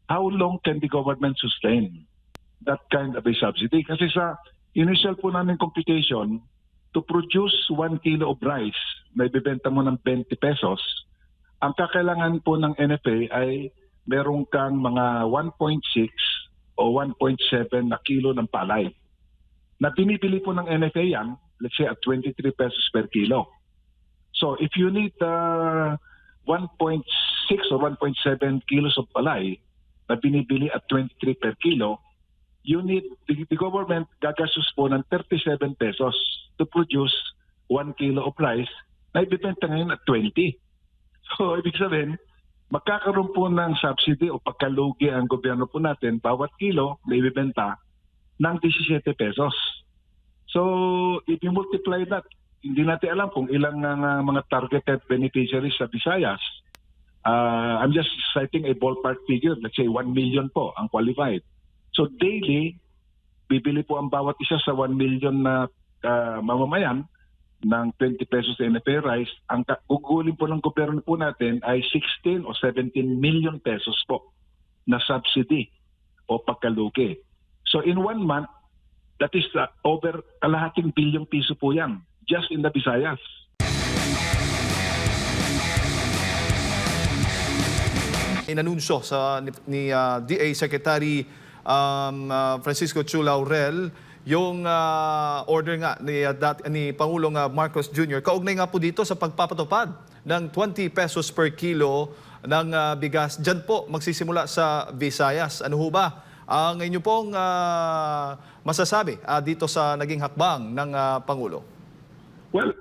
how long can the government sustain that kind of a subsidy? Kasi sa initial po namin computation, to produce 1 kilo of rice na ibibenta mo ng 20 pesos, ang kakailangan po ng NFA ay meron kang mga 1.6 o 1.7 na kilo ng palay. Na binibili po ng NFA yan, let's say at 23 pesos per kilo. So if you need 1.6 or 1.7 kilos of palay na binibili at 23 per kilo, you need, the government gagastos po ng 37 pesos to produce 1 kilo of rice na ibibenta ngayon at 20. So ibig sabihin, magkakaroon po ng subsidy o pagkalugi ang gobyerno po natin bawat kilo na ibibenta ng 17 pesos. So if you multiply that, hindi natin alam kung ilang mga targeted beneficiaries sa Visayas. I'm just citing a ballpark figure, let's say 1 million po ang qualified. So daily, bibili po ang bawat isa sa 1 million na mamamayan ng 20 pesos na NFA rice. Ang gugulin po ng gobyerno po natin ay 16 o 17 million pesos po na subsidy o pagkalugi. So in 1 month, that is over kalahating bilyong piso po yan, just in the Visayas. Inanunsyo ni DA Secretary Francisco Chu Laurel yung order nga ni Pangulong Marcos Jr. Kaugnay nga po dito sa pagpapatupad ng 20 pesos per kilo ng bigas. Diyan po magsisimula sa Visayas. Ano ho ba ang inyo pong masasabi dito sa naging hakbang ng Pangulo? Well,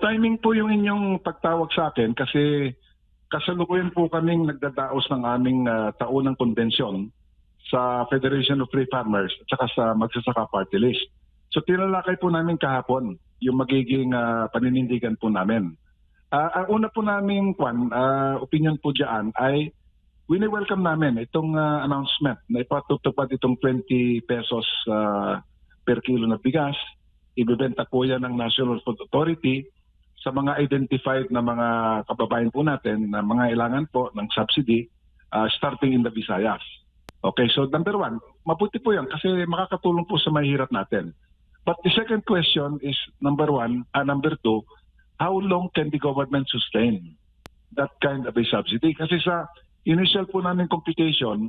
timing po yung inyong pagtawag sa akin kasi kasalukuyan po kaming nagdadaos ng aming taunang konbensyon sa Federation of Free Farmers at saka sa Magsasaka Party List. So tinalakay po namin kahapon yung magiging paninindigan po namin. Ang una po namin opinion po dyan ay wini-welcome namin itong announcement na ipatutupad itong 20 pesos per kilo na bigas. Ibibenta po yan ng National Food Authority sa mga identified na mga kababayan po natin na mga ilangan po ng subsidy starting in the Visayas. Okay, so number 1, mabuti po yan kasi makakatulong po sa mahirap natin. But the second question is number 2, how long can the government sustain that kind of a subsidy? Kasi sa initial po namin computation,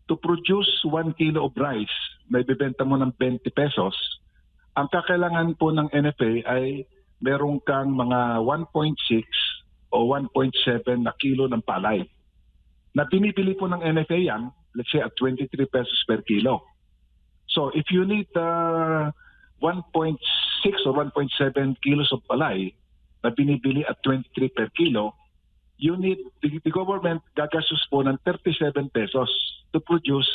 to produce 1 kilo of rice na ibibenta mo ng 20 pesos, ang kakailangan po ng NFA ay meron kang mga 1.6 o 1.7 na kilo ng palay. Na binibili po ng NFA yan, let's say at 23 pesos per kilo. So if you need 1.6 or 1.7 kilos of palay na binibili at 23 per kilo, you need, the government gagastos po ng 37 pesos to produce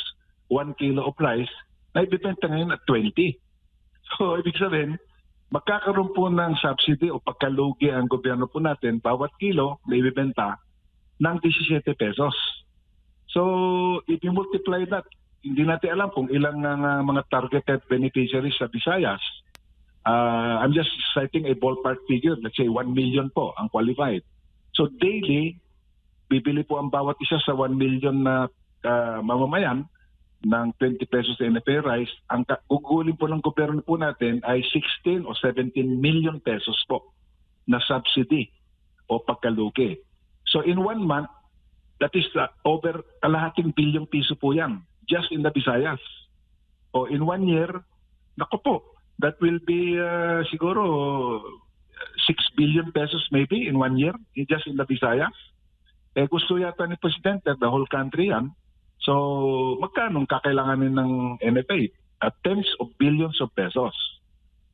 1 kilo of rice na ibibenta ngayon at 20. So ibig sabihin, magkakaroon po ng subsidy o pagkalugi ang gobyerno po natin bawat kilo na ibibenta ng 17 pesos. So if you multiply that, hindi natin alam kung ilang mga targeted beneficiaries sa Visayas. I'm just citing a ballpark figure, let's say 1 million po ang qualified. So daily, bibili po ang bawat isa sa 1 million na mamamayan ng 20 pesos na NFA rice. Ang gugulin po ng gobyerno po natin ay 16 o 17 million pesos po na subsidy o pagkalugi. So in 1 month, that is over kalahating bilyong piso po yan, just in the Visayas. O in 1 year, naku po, that will be siguro 6 billion pesos maybe in 1 year, just in the Visayas. Gusto yata ni Presidente, the whole country yan. So magkano kakailanganin ng NFA? Tens of billions of pesos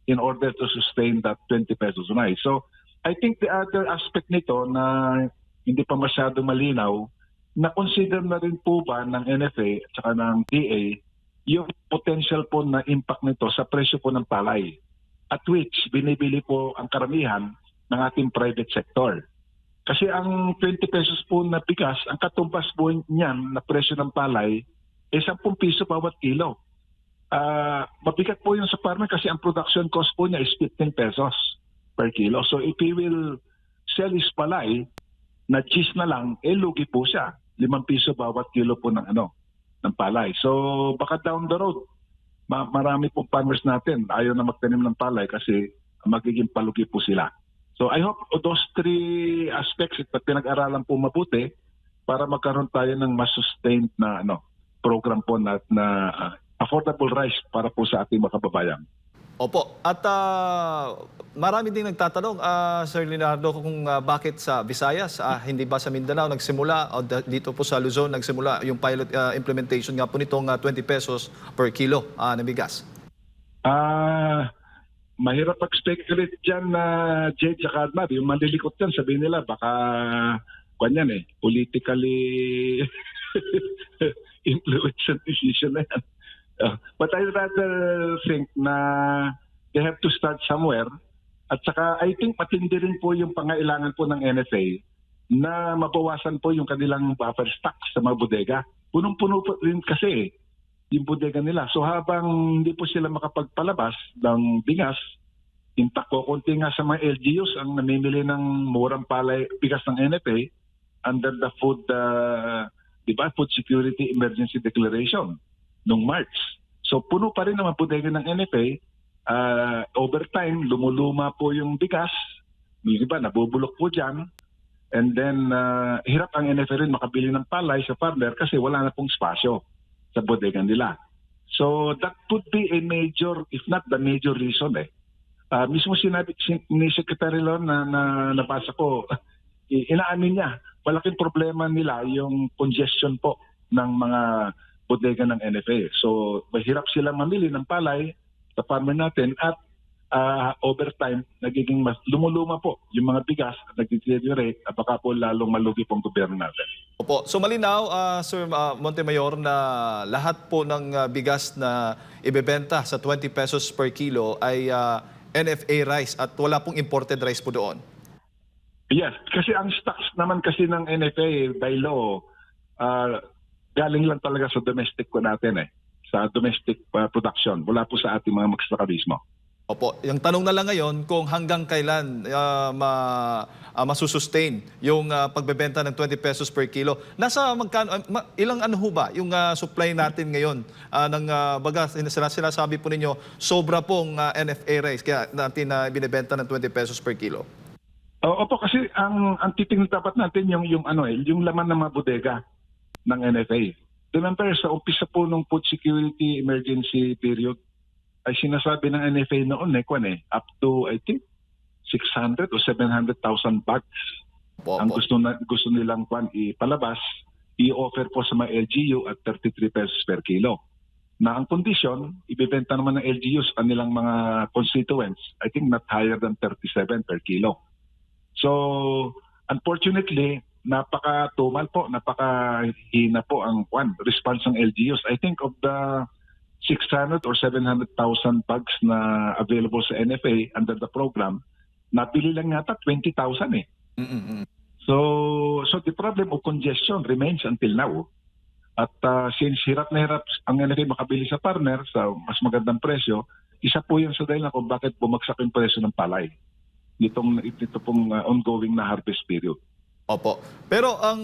in order to sustain that 20 pesos rice. So I think the other aspect nito na hindi pa masyado malinaw, na-consider na rin po ba ng NFA at saka ng DA yung potential po na impact nito sa presyo po ng palay at which binibili po ang karamihan ng ating private sector. Kasi ang 20 pesos po na bigas, ang katumbas po niyan na presyo ng palay ay 10 piso bawat kilo. Mabigat po yung sa farmer kasi ang production cost po niya is 15 pesos per kilo. So if he will sell his palay na cheese na lang, lugi po siya. 5 piso bawat kilo po ng ng palay. So baka down the road, marami pong farmers natin ayaw na magtanim ng palay kasi magiging palugi po sila. So I hope those three aspects pinag-aralan po mabuti para magkaroon tayo ng mas sustained na program po na affordable rice para po sa ating mga kababayan. Opo. At marami ding nagtatanong, Sir Leonardo, kung bakit sa Visayas, hindi ba sa Mindanao nagsimula o dito po sa Luzon nagsimula yung pilot implementation nga po nitong 20 pesos per kilo na bigas? Mahirap mag-speculate dyan na Jade at Admar. Yung malilikot dyan, sabihin nila baka kanyan politically influenced decision na yan. But I rather think na they have to start somewhere. At saka I think matindi rin po yung pangailangan po ng NFA na mabawasan po yung kanilang buffer stock sa mga bodega. Punong-puno po rin kasi yung bodega nila. So habang hindi po sila makapagpalabas ng bigas, intact ko, konti nga sa mga LGUs ang namimili ng murang palay bigas ng NFA under the food security emergency declaration noong March. So puno pa rin ang mga bodega ng NFA. Over time, lumuluma po yung bigas. Yung iba, nabubulok po dyan. And then, hirap ang NFA rin makabili ng palay sa farmer kasi wala na pong spasyo sa bodega nila. So that could be a major, if not the major reason mismo sinabi ni Secretary Lon na nabasa ko, inaamin niya, malaking problema nila yung congestion po ng mga bodega ng NFA. So mahirap silang mamili ng palay sa farmer natin at over time, nagiging mas lumuluma po yung mga bigas at nag-deteriorate at baka po lalong malugi pong gobyerno natin. Opo. So malinaw, Sir Montemayor, na lahat po ng bigas na ibebenta sa 20 pesos per kilo ay NFA rice at wala pong imported rice po doon? Yes, kasi ang stocks naman kasi ng NFA by law, galing lang talaga sa domestic po natin sa domestic production. Wala po sa ating mga magsasaka mismo. Opo. Yung tanong na lang ngayon kung hanggang kailan masusustain yung pagbebenta ng 20 pesos per kilo. Nasa magkano, ilang ano ho ba yung supply natin ngayon ng baga, sinasabi po ninyo, sobra pong NFA rice kaya natin binibenta ng 20 pesos per kilo? Opo, kasi ang titingnan dapat natin yung laman ng mga bodega ng NFA. Remember, sa umpisa po ng food security emergency period, ay sinasabi ng NFA noon up to I think 600 o 700,000 bags ang gusto nilang ipalabas, i-offer po sa mga LGU at 33 pesos per kilo. Na ang kondisyon, ibebenta naman ng LGUs ang nilang mga constituents, I think not higher than 37 per kilo. So, unfortunately, napaka-tumal po, napaka-hina po ang response ng LGUs. I think of the 600 or 700,000 bags na available sa NFA under the program, nabili lang yata 20,000 So the problem of congestion remains until now. At since hirap na hirap ang NFA makabili sa farmer sa mas magandang presyo, isa po yan sa dahilan kung bakit bumagsak yung presyo ng palay ito pong ongoing na harvest period. Opo. Pero ang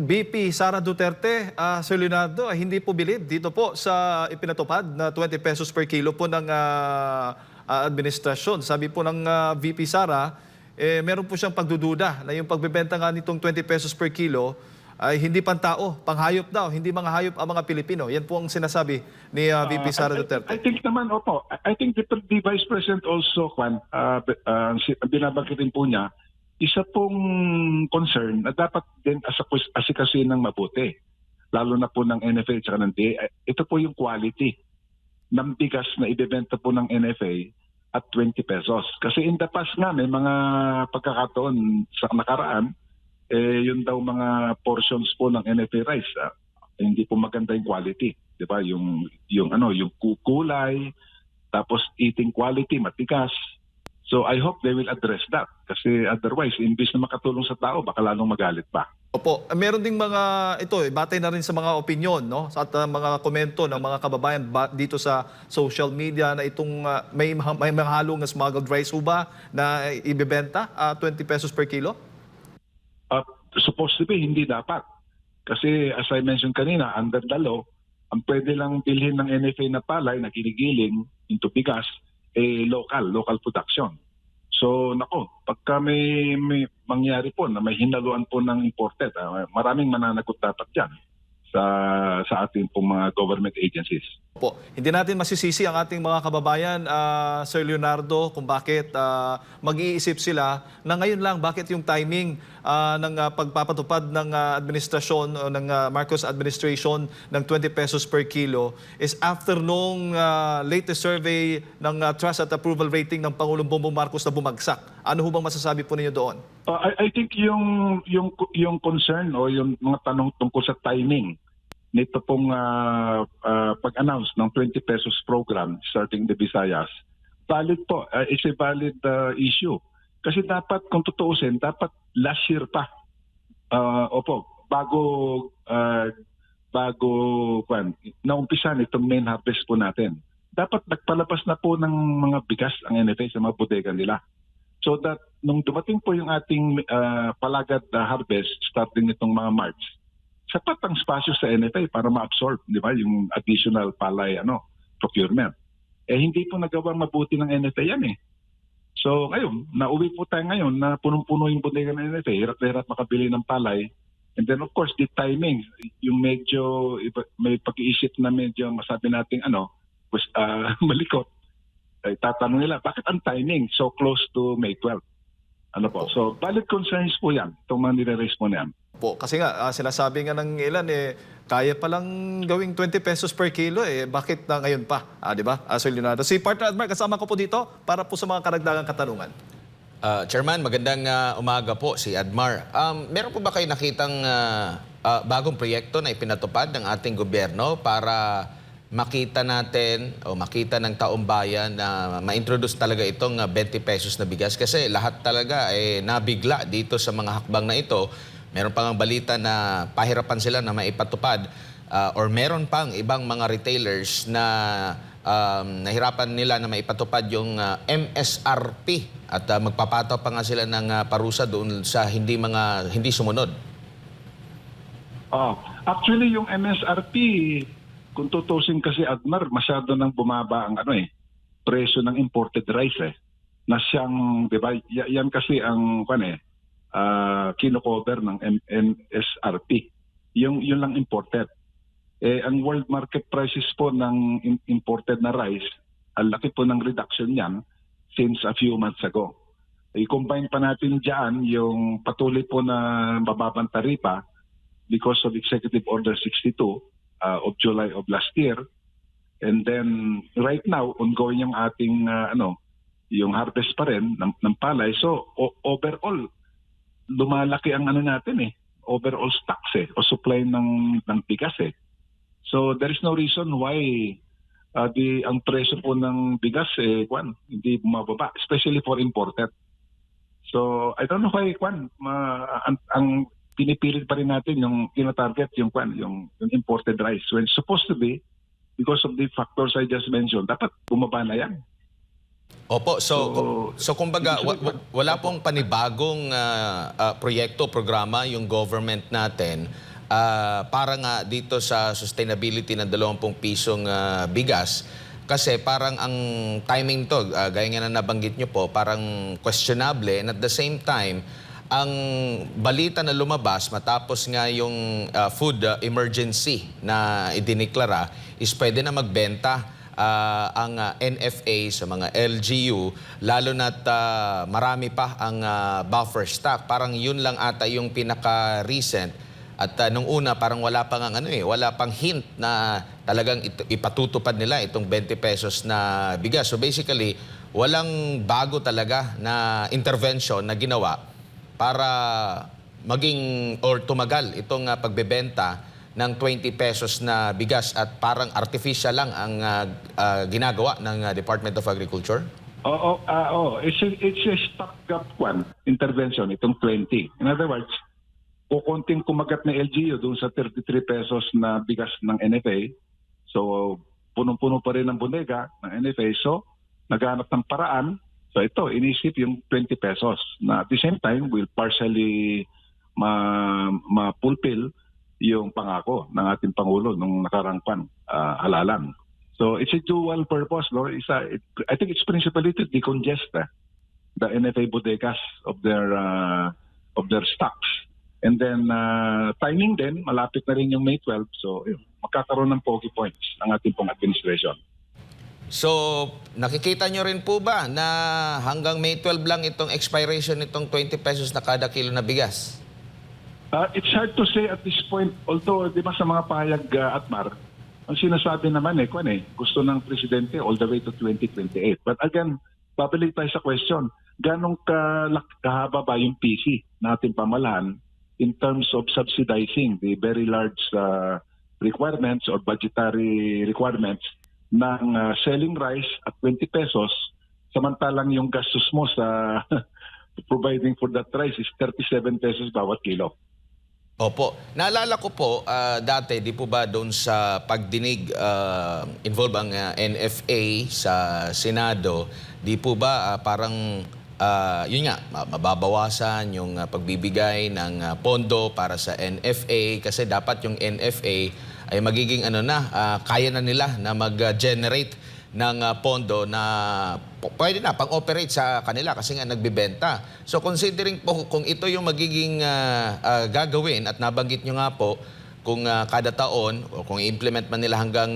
VP Sara Duterte, Sir Leonardo, hindi po bilib dito po sa ipinatupad na 20 pesos per kilo po ng administrasyon. Sabi po ng VP Sara, meron po siyang pagdududa na yung pagbebenta nga nitong 20 pesos per kilo ay hindi pantao, panghayop daw, hindi mga hayop ang mga Pilipino. Yan po ang sinasabi ni VP Sara Duterte. I think naman, opo. I think the Vice President also, binabanggit rin po niya, isa pong concern na dapat din asikasuhin ng mabuti, lalo na po ng NFA at ng DA. Ito po yung quality ng bigas na ibebenta po ng NFA at 20 pesos. Kasi in the past nga, may mga pagkakataon sa nakaraan, yun daw mga portions po ng NFA rice, hindi po maganda yung quality. Diba? Yung kulay, tapos eating quality, matigas. So I hope they will address that. Kasi otherwise, imbis na makatulong sa tao, baka lalong magalit pa. Opo, meron ding mga, batay na rin sa mga opinion, no? At mga komento ng mga kababayan dito sa social media na itong may mga halong na smuggled rice ho ba na ibebenta 20 pesos per kilo? Supposed to be, hindi dapat. Kasi as I mentioned kanina, under the law, ang pwede lang bilhin ng NFA na palay na ginigiling into bigas, local production. So nako, pagka may mangyari po na may hinaluan po ng imported, maraming mananagot dapat yan sa ating pong mga government agencies. Po, hindi natin masisisi ang ating mga kababayan, Sir Leonardo, kung bakit mag-iisip sila na ngayon lang, bakit yung timing ng pagpapatupad ng administrasyon o ng Marcos administration ng 20 pesos per kilo is after nung latest survey ng Trust at Approval Rating ng Pangulong Bongbong Marcos na bumagsak. Ano ho bang masasabi po ninyo doon? I think yung concern o yung mga tanong tungkol sa timing nito pong pag-announce ng 20 pesos program starting the Visayas, valid po. It's a valid issue. Kasi dapat, kung tutuusin, dapat last year pa. Bago naumpisan itong main harvest po natin. Dapat nagpalabas na po ng mga bigas ang NFA sa mga bodega nila. So that nung dumating po yung ating palagad harvest starting itong mga March, sapat ang spasyo sa NFA para ma-absorb, di ba, yung additional palay procurement. Hindi po nagawa mabuti ng NFA yan eh. So ngayon, nauwi po tayo ngayon na punong-puno yung bodega ng NFA, hirap na hirap makabili ng palay. And then of course, the timing, yung medyo, may pag-iisip na medyo masabi natin malikot. Tatanong nila, bakit ang timing so close to May 12? Ano po? So valid concerns po yan, itong mga nire-raise mo na yan. Po, kasi nga, sinasabi nga ng ilan, kaya palang gawing 20 pesos per kilo, bakit na ngayon pa? Di ba, Sir Leonardo? Si Partner Admar, kasama ko po dito para po sa mga karagdagang katanungan. Chairman, magandang umaga po, si Admar. Meron po ba kayo nakitang bagong proyekto na ipinatupad ng ating gobyerno para makita natin o makita ng taong bayan na ma-introduce talaga itong 20 pesos na bigas? Kasi lahat talaga nabigla dito sa mga hakbang na ito. Meron pang ang balita na pahirapan sila na maipatupad or meron pang ibang mga retailers na nahirapan nila na maipatupad yung MSRP at magpapataw pa nga sila ng parusa doon sa hindi sumunod. Actually, yung MSRP, kung tutusin kasi Admar, masyado nang bumaba ang presyo ng imported rice na siyang, di ba, yan kasi ang kino-cover ng MSRP. Yun lang imported. Ang world market prices po ng imported na rice, ang laki po ng reduction niyan since a few months ago. I-combine pa natin dyan yung patuloy po na bababang taripa because of Executive Order 62 of July of last year. And then right now, ongoing yung ating yung harvest pa rin ng palay. So overall, lumalaki ang natin overall stocks o supply ng bigas So there is no reason why ang presyo po ng bigas hindi bumababa, especially for imported. So I don't know why ang pinipilit pa rin natin yung tina-target yung imported rice when supposed to be, because of the factors I just mentioned, dapat bumaba na yan. Opo, so kumbaga wala pong panibagong proyekto, programa yung government natin para nga dito sa sustainability ng 20 pisong bigas. Kasi parang ang timing to, gaya nga na nabanggit nyo po, parang questionable, and at the same time, ang balita na lumabas matapos nga yung food emergency na idiniklara is pwede na magbenta ang NFA sa mga LGU, lalo na't marami pa ang buffer stock. Parang yun lang ata yung pinaka-recent. At nung una, parang wala pang wala pang hint na talagang ipatutupad nila itong 20 pesos na bigas. So basically, walang bago talaga na intervention na ginawa para maging or tumagal itong pagbebenta ng 20 pesos na bigas at parang artificial lang ang ginagawa ng Department of Agriculture? It's a stopgap intervention, itong 20. In other words, kukunting kumagat na LGU doon sa 33 pesos na bigas ng NFA. So, punong-puno pa rin ang bodega ng NFA. So, naghanap ng paraan. So, ito, inisip yung 20 pesos na at the same time will partially ma-fulfill yung pangako ng ating Pangulo nung nakarang halalan. So it's a dual purpose, no? I think it's principally to decongest the NFA bodegas of their stocks. And then timing din, malapit na rin yung May 12, so magkakaroon ng pogi points ang ating pong administration. So, nakikita nyo rin po ba na hanggang May 12 lang itong expiration nitong 20 pesos na kada kilo na bigas? It's hard to say at this point, although di ba sa mga pahayag Atmar, ang sinasabi naman gusto ng presidente all the way to 2028. But again, babalik tayo sa question, ganong kahaba ba yung PC na ating pamahalaan in terms of subsidizing the very large requirements or budgetary requirements ng selling rice at 20 pesos, samantalang yung gastos mo sa providing for that rice is 37 pesos bawat kilo. Opo. Naalala ko po, dati, di po ba doon sa pagdinig involve ang NFA sa Senado, di po ba parang, yun nga, mababawasan yung pagbibigay ng pondo para sa NFA kasi dapat yung NFA ay magiging kaya na nila na mag-generate ng pondo na pwede na pang-operate sa kanila kasi nga nagbibenta. So considering po kung ito yung magiging gagawin at nabanggit nyo nga po kung kada taon o kung i-implement man nila hanggang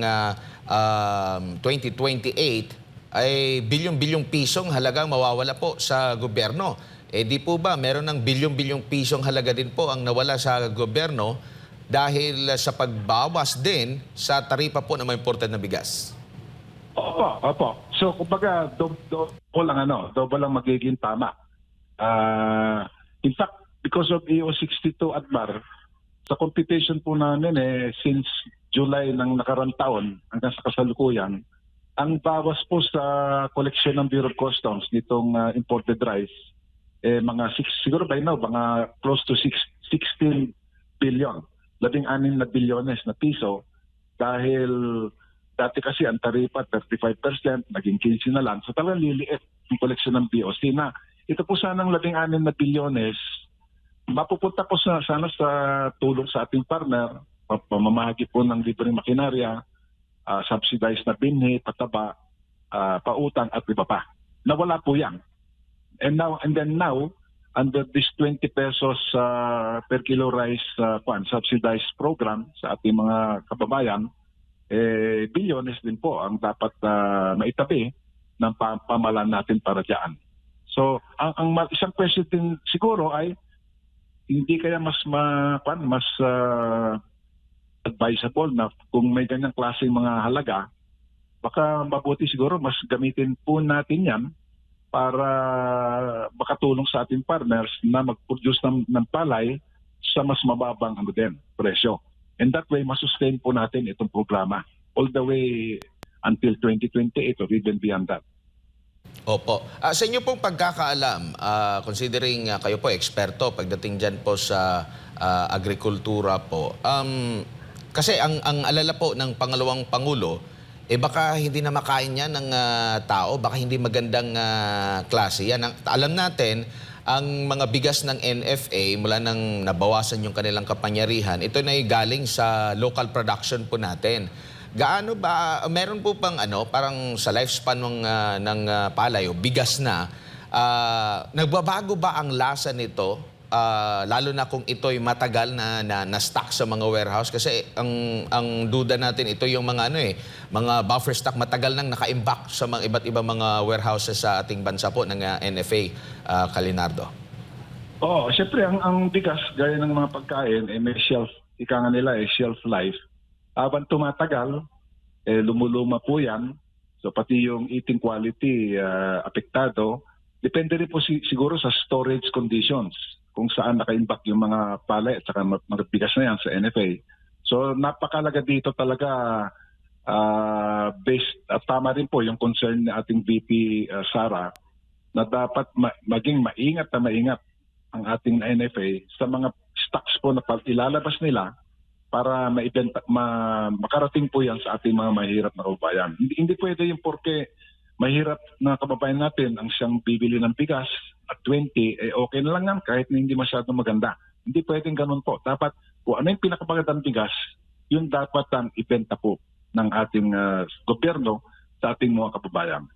2028 ay bilyong-bilyong pisong halagang mawawala po sa gobyerno. Eh di po ba meron ng bilyong-bilyong pisong halaga din po ang nawala sa gobyerno dahil sa pagbawas din sa taripa po ng mga imported na bigas? Opo. So, kumbaga, double lang magiging tama. In fact, because of EO62 Atmar, sa computation po namin since July ng nakarang taon hanggang sa kasalukuyan, ang bawas po sa collection ng Bureau of Customs nitong imported rice, siguro by now, mga close to 16 billion, 16 na bilyones na piso dahil dati kasi ang taripa 35%, naging 15 na lang. So talagang liliit yung koleksyon ng BOC na ito po sanang 16 na bilyones mapupunta po sana sa tulong sa ating partner, pamamahagi po ng libreng makinarya, subsidized na binhi, pataba, pautang at iba pa. Nawala po yan. And then now, under this 20 pesos per kilo rice subsidized program sa ating mga kababayan, bilyones din po ang dapat maitabi ng pamahalaan natin para diyan. So, ang isang question din siguro ay hindi kaya mas advisable na kung may ganyang klaseng mga halaga, baka mabuti siguro mas gamitin po natin yan para makatulong sa ating partners na mag-produce ng palay sa mas mababang presyo. And that way, masustain po natin itong programa all the way until 2028 or even beyond that. Opo. Sa inyo pong pagkakaalam, considering kayo po eksperto pagdating dyan po sa agrikultura po, kasi ang alala po ng pangalawang Pangulo, baka hindi na makain yan ng tao, baka hindi magandang klase yan. Alam natin, ang mga bigas ng NFA mula nang nabawasan yung kanilang kapangyarihan, ito na galing sa local production po natin. Gaano ba, meron po pang parang sa lifespan ng palay o bigas na, nagbabago ba ang lasa nito? Lalo na kung ito'y matagal na stock sa mga warehouse kasi ang duda natin ito yung mga mga buffer stock matagal nang naka-imbak sa mga iba't ibang mga warehouses sa ating bansa po ng NFA, Kalinardo. Syempre ang bigas gaya ng mga pagkain may shelf, ika nga nila shelf life. Habang tumatagal, lumuluma po yan. So pati yung eating quality apektado. Depende rin po siguro sa storage conditions kung saan naka-imbak yung mga palay at saka mga bigas na yan sa NFA. So napakalaga dito talaga based at tama rin po yung concern ni ating VP Sara na dapat maging maingat ang ating NFA sa mga stocks po na ilalabas nila para makarating po yan sa ating mga mahirap na kababayan. Hindi pwede yung porke mahirap na kababayan natin ang siyang bibili ng bigas at 20, okay na lang yan kahit na hindi masyadong maganda. Hindi pwedeng ganun po. Dapat kung ano yung pinakamagandang bigas, yun dapat ang ibenta po ng ating gobyerno sa ating mga kababayan.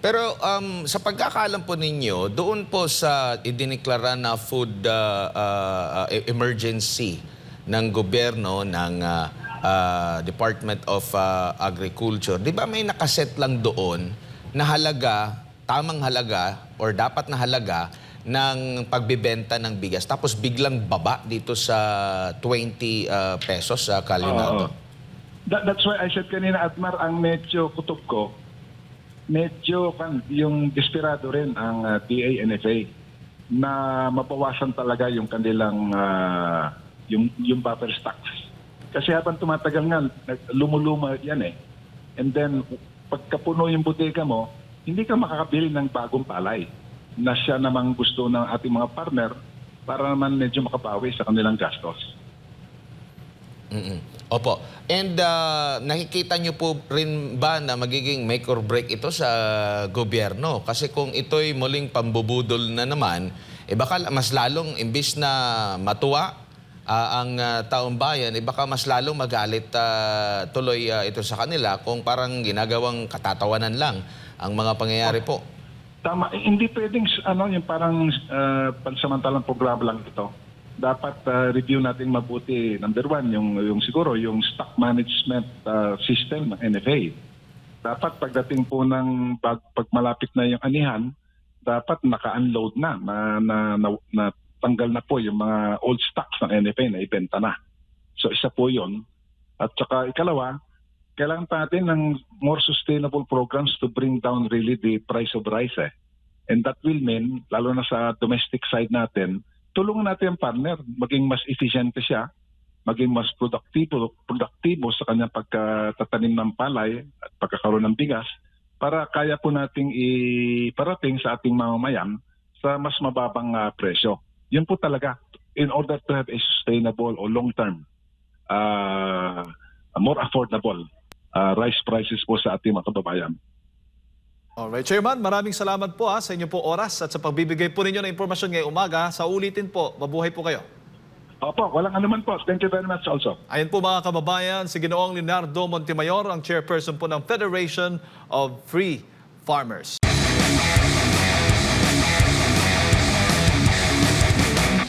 Pero sa pagkakaalam po ninyo, doon po sa idiniklara na food emergency ng gobyerno ng Department of Agriculture, di ba may nakaset lang doon na halaga, tamang halaga or dapat na halaga ng pagbibenta ng bigas tapos biglang baba dito sa 20 pesos sa kalinato? That's why I said kanina, Admar, ang medyo kutob ko, medyo yung desperado rin ang DA NFA na mabawasan talaga yung kanilang yung buffer stocks. Kasi habang tumatagal nga, lumuluma yan eh. And then, pagkapuno yung bodega mo, hindi ka makakabili ng bagong palay na siya namang gusto ng ating mga partner para naman medyo makabawi sa kanilang gastos. Opo. And nakikita nyo po rin ba na magiging make or break ito sa gobyerno? Kasi kung ito'y muling pambubudol na naman, baka mas lalong imbis na matuwa ang taong bayan, baka mas lalong magalit tuloy ito sa kanila kung parang ginagawang katatawanan lang ang mga pangyayari po. Tama. Hindi pwedeng yung parang pansamantalang programa lang ito. Dapat review natin mabuti, number one, yung siguro yung stock management system ng NFA. Dapat pagdating po ng pag malapit na yung anihan, dapat naka-unload na tanggal na po yung mga old stocks ng NFA na ibenta na. So isa po yun. At saka ikalawa, kailangan natin ng more sustainable programs to bring down really the price of rice. And that will mean, lalo na sa domestic side natin, tulungan natin ang partner, maging mas efficiente siya, maging mas produktibo sa kanyang pagtatanim ng palay at pagkakaroon ng bigas para kaya po nating iparating sa ating mamamayan sa mas mababang presyo. Yun po talaga, in order to have a sustainable or long-term, more affordable rice prices po sa ating mga kababayan. Alright, Chairman, maraming salamat po sa inyo po oras at sa pagbibigay po ninyo ng impormasyon ngayong umaga. Sa ulitin po, mabuhay po kayo. Opo, walang anuman po. Thank you very much also. Ayan po mga kababayan, si Ginoong Leonardo Montemayor, ang chairperson po ng Federation of Free Farmers.